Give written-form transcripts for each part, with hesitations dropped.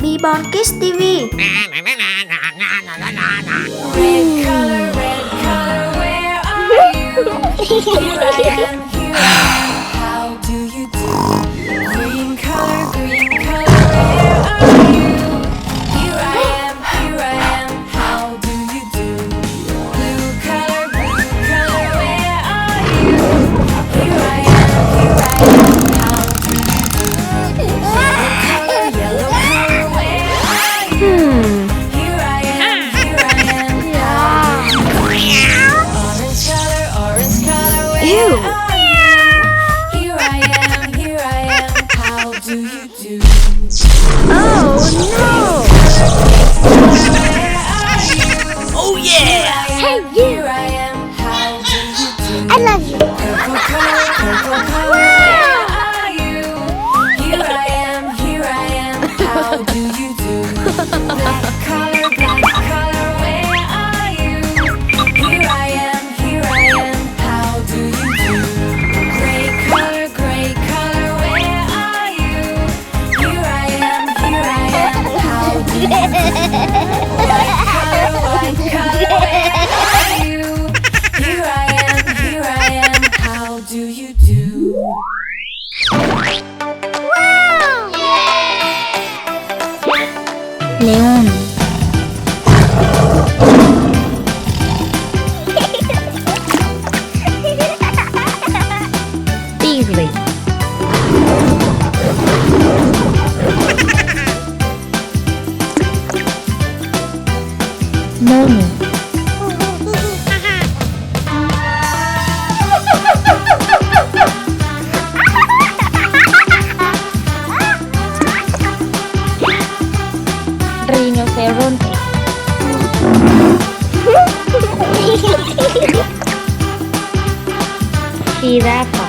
Bborn Kids TV. Red color, where are you? Here I am, how do you do? Green color, where are you? Here I am, how do you do? Blue color, where are you? Here I am, how do you do? Yellow color, where are you? Here I am, orange color, where Ew. are you? Here I am, how do you do? Oh no! Oh yeah! Hey you! Here I am, how do you do? I love you. Purple color, where are you? Here I am, how do you do? Black color, where are you? Here I am, how do you do? Gray color, where are you? Here I am, how do you do? White color, where are you? Here I am, how do you do? León. Tigre. Mono. Rinoceronte. Jirafa.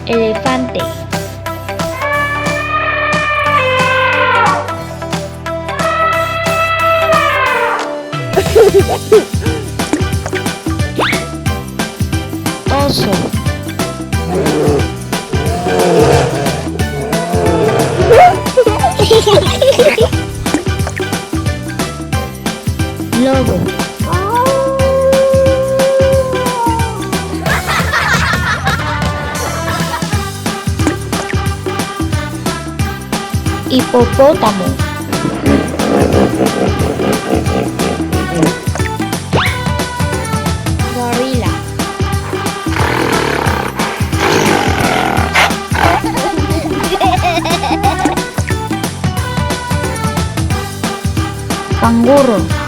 Elefante. Oso. Lobo. Hipopótamo. Gorila. Canguro.